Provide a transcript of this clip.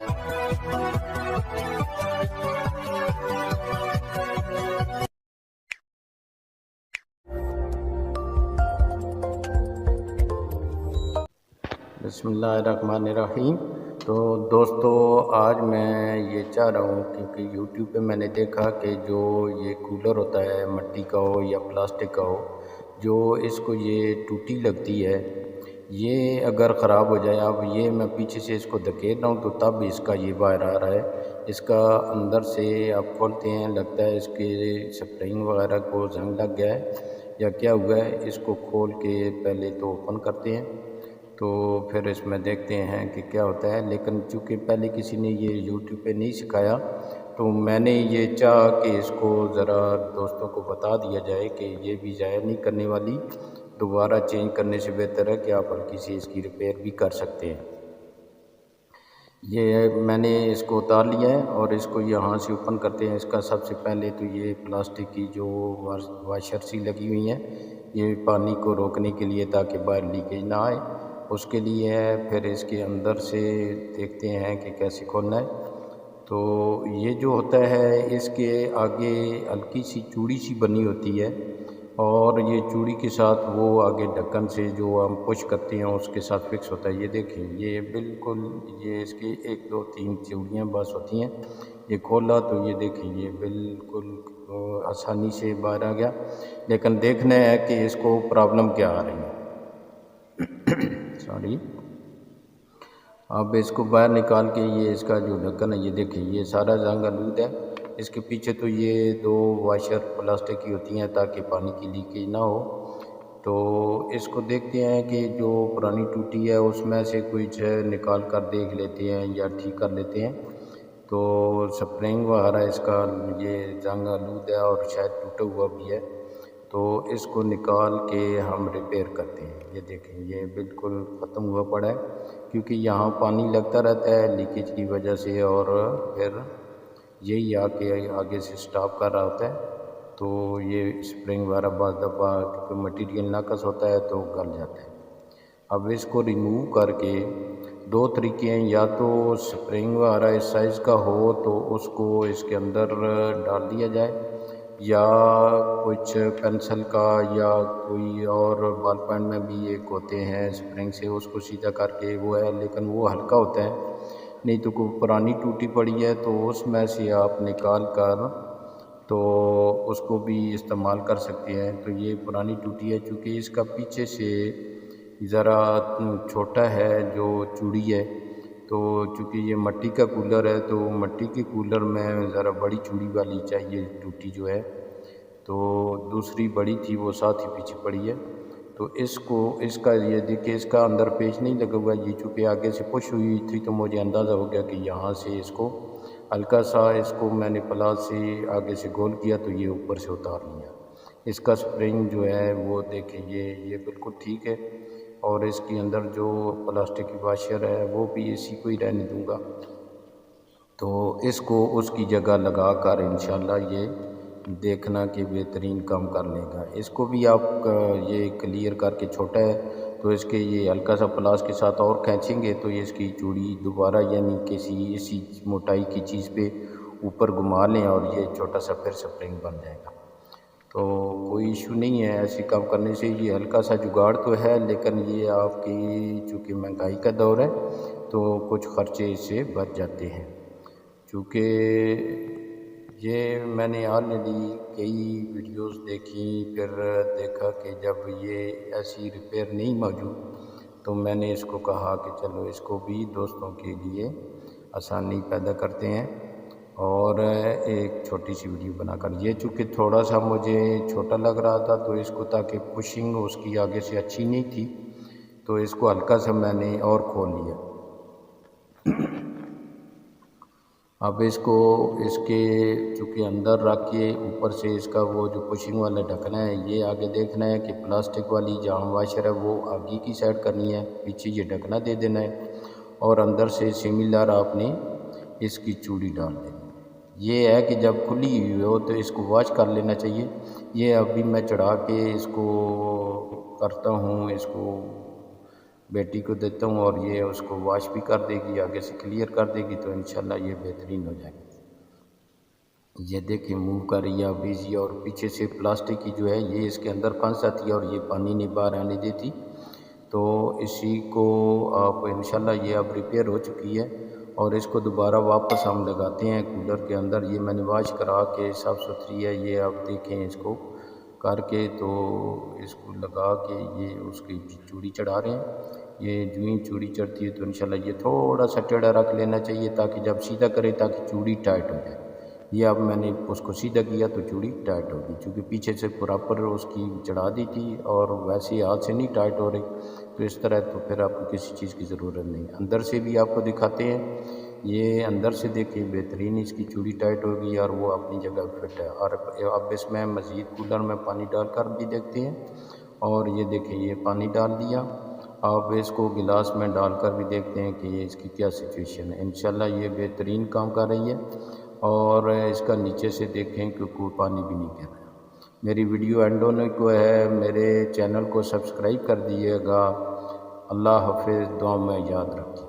بسم اللہ الرحمن الرحیم۔ تو دوستو آج میں یہ چاہ رہا ہوں کیونکہ یوٹیوب پہ میں نے دیکھا کہ جو یہ کولر ہوتا ہے مٹی کا ہو یا پلاسٹک کا ہو، جو اس کو یہ ٹوٹی لگتی ہے، یہ اگر خراب ہو جائے، اب یہ میں پیچھے سے اس کو دھکیل رہا ہوں تو تب اس کا یہ باہر آ رہا ہے۔ اس کا اندر سے آپ کھولتے ہیں، لگتا ہے اس کے سپرنگ وغیرہ کو زنگ لگ گیا ہے یا کیا ہوا ہے۔ اس کو کھول کے پہلے تو اوپن کرتے ہیں تو پھر اس میں دیکھتے ہیں کہ کیا ہوتا ہے، لیکن چونکہ پہلے کسی نے یہ یوٹیوب پہ نہیں سکھایا تو میں نے یہ چاہا کہ اس کو ذرا دوستوں کو بتا دیا جائے کہ یہ بھی ضائع نہیں کرنے والی، دوبارہ چینج کرنے سے بہتر ہے کہ آپ ہلکی سی اس کی ریپیئر بھی کر سکتے ہیں۔ یہ میں نے اس کو اتار لیا ہے اور اس کو یہاں سے اوپن کرتے ہیں۔ اس کا سب سے پہلے تو یہ پلاسٹک کی جو واشر سی لگی ہوئی ہیں، یہ پانی کو روکنے کے لیے تاکہ باہر لیکیج نہ آئے، اس کے لیے ہے۔ پھر اس کے اندر سے دیکھتے ہیں کہ کیسے کھولنا ہے۔ تو یہ جو ہوتا ہے اس کے آگے ہلکی سی چوڑی سی بنی ہوتی ہے اور یہ چوڑی کے ساتھ وہ آگے ڈھکن سے جو ہم پش کرتے ہیں اس کے ساتھ فکس ہوتا ہے۔ یہ دیکھیں، یہ بالکل یہ اس کی 1 2 3 چوڑیاں بس ہوتی ہیں۔ یہ کھولا تو یہ دیکھیں، یہ بالکل آسانی سے باہر آ گیا، لیکن دیکھنا ہے کہ اس کو پرابلم کیا آ رہی ہے۔ سوری، اب اس کو باہر نکال کے یہ اس کا جو ڈھکن ہے، یہ دیکھیں یہ سارا زنگ آلود ہے۔ اس کے پیچھے تو یہ 2 واشر پلاسٹک کی ہوتی ہیں تاکہ پانی کی لیکیج نہ ہو۔ تو اس کو دیکھتے ہیں کہ جو پرانی ٹوٹی ہے اس میں سے کچھ نکال کر دیکھ لیتے ہیں یا ٹھیک کر لیتے ہیں۔ تو سپرنگ وغیرہ اس کا یہ زنگ آلود ہے اور شاید ٹوٹا ہوا بھی ہے، تو اس کو نکال کے ہم ریپیئر کرتے ہیں۔ یہ دیکھیں یہ بالکل ختم ہوا پڑا ہے کیونکہ یہاں پانی لگتا رہتا ہے لیکیج کی وجہ سے، اور پھر یہی آ کے آگے سے سٹاپ کر رہا ہوتا ہے۔ تو یہ اسپرنگ وغیرہ بعض دفعہ کیونکہ مٹیریل ناقص ہوتا ہے تو گل جاتا ہے۔ اب اس کو ریموو کر کے 2 طریقے ہیں، یا تو اسپرنگ وغیرہ اس سائز کا ہو تو اس کو اس کے اندر ڈال دیا جائے، یا کچھ پینسل کا یا کوئی اور بال پینٹ میں بھی ایک ہوتے ہیں اسپرنگ سے، اس کو سیدھا کر کے وہ ہے، لیکن وہ ہلکا ہوتا ہے۔ نہیں تو کوئی پرانی ٹوٹی پڑی ہے تو اس میں سے آپ نکال کر تو اس کو بھی استعمال کر سکتے ہیں۔ تو یہ پرانی ٹوٹی ہے، چونکہ اس کا پیچھے سے ذرا چھوٹا ہے جو چوڑی ہے، تو چونکہ یہ مٹی کا کولر ہے تو مٹی کے کولر میں ذرا بڑی چوڑی والی چاہیے ٹوٹی جو ہے، تو دوسری بڑی تھی وہ ساتھ ہی پیچھے پڑی ہے۔ تو اس کا یہ دیکھیں، اس کا اندر پیچ نہیں لگا ہوا، یہ چونکہ آگے سے پش ہوئی تھی تو مجھے اندازہ ہو گیا کہ یہاں سے اس کو ہلکا سا اس کو میں نے پلاس سے آگے سے گول کیا تو یہ اوپر سے اتار لیا۔ اس کا سپرنگ جو ہے وہ دیکھیں یہ بالکل ٹھیک ہے، اور اس کے اندر جو پلاسٹک کی واشر ہے وہ بھی اسی کو ہی رہنے دوں گا۔ تو اس کو اس کی جگہ لگا کر انشاءاللہ یہ دیکھنا کہ بہترین کام کر لے گا۔ اس کو بھی آپ یہ کلیئر کر کے چھوٹا ہے تو اس کے یہ ہلکا سا پلاس کے ساتھ اور کھینچیں گے تو اس کی چوڑی دوبارہ یعنی کسی اسی موٹائی کی چیز پہ اوپر گھما لیں اور یہ چھوٹا سا پھر سپرنگ بن جائے گا۔ تو کوئی ایشو نہیں ہے ایسی کام کرنے سے، یہ ہلکا سا جگاڑ تو ہے، لیکن یہ آپ کی چونکہ مہنگائی کا دور ہے تو کچھ خرچے اس سے بچ جاتے ہیں۔ چونکہ یہ میں نے آلریڈی کئی ویڈیوز دیکھیں، پھر دیکھا کہ جب یہ ایسی ریپیئر نہیں موجود تو میں نے اس کو کہا کہ چلو اس کو بھی دوستوں کے لیے آسانی پیدا کرتے ہیں اور ایک چھوٹی سی ویڈیو بنا کر، یہ چونکہ تھوڑا سا مجھے چھوٹا لگ رہا تھا تو اس کو تاکہ پشنگ اس کی آگے سے اچھی نہیں تھی تو اس کو ہلکا سا میں نے اور کھول لیا۔ اب اس کو اس کے چونکہ اندر رکھ کے اوپر سے اس کا وہ جو پشنگ والا ڈھکنا ہے، یہ آگے دیکھنا ہے کہ پلاسٹک والی جہاں واشر ہے وہ آگے کی سائڈ کرنی ہے، پیچھے یہ ڈھکنا دے دینا ہے اور اندر سے سیملر آپ نے اس کی چوڑی ڈال دینی ہے۔ یہ ہے کہ جب کھلی ہوئی ہو تو اس کو واش کر لینا چاہیے۔ یہ ابھی میں چڑھا کے اس کو کرتا ہوں، اس کو بیٹی کو دیتا ہوں اور یہ اس کو واش بھی کر دے گی، آگے سے کلیئر کر دے گی، تو انشاءاللہ یہ بہترین ہو جائے گی۔ یہ دیکھیں موو کر رہی ہے اب ایزی، اور پیچھے سے پلاسٹک کی جو ہے یہ اس کے اندر پھنس جاتی ہے اور یہ پانی نہیں باہر آنے دیتی، تو اسی کو آپ انشاءاللہ یہ اب ریپیئر ہو چکی ہے، اور اس کو دوبارہ واپس ہم لگاتے ہیں کولر کے اندر۔ یہ میں نے واش کرا کے صاف ستھری ہے، یہ آپ دیکھیں اس کو کر کے، تو اس کو لگا کے یہ اس کی چوڑی چڑھا رہے ہیں۔ یہ جو ہی چوڑی چڑھتی ہے تو انشاءاللہ یہ تھوڑا سا ٹیڑھا رکھ لینا چاہیے تاکہ جب سیدھا کرے تاکہ چوڑی ٹائٹ ہو جائے۔ یہ اب میں نے اس کو سیدھا کیا تو چوڑی ٹائٹ ہوگی، چونکہ پیچھے سے پراپر اس کی چڑھا دی تھی اور ویسے ہی ہاتھ سے نہیں ٹائٹ ہو رہی، تو اس طرح تو پھر آپ کو کسی چیز کی ضرورت نہیں۔ اندر سے بھی آپ کو دکھاتے ہیں، یہ اندر سے دیکھیں بہترین اس کی چوڑی ٹائٹ ہوگی اور وہ اپنی جگہ فٹ ہے۔ اور اب اس میں مزید کولر میں پانی ڈال کر بھی دیکھتے ہیں، اور یہ دیکھیں یہ پانی ڈال دیا، آپ اس کو گلاس میں ڈال کر بھی دیکھتے ہیں کہ یہ اس کی کیا سچویشن ہے۔ انشاءاللہ یہ بہترین کام کر رہی ہے، اور اس کا نیچے سے دیکھیں کہ کوئی پانی بھی نہیں گر رہا۔ میری ویڈیو اینڈ ہونے کو ہے، میرے چینل کو سبسکرائب کر دیجیے گا۔ اللہ حافظ، دعا میں یاد رکھیں۔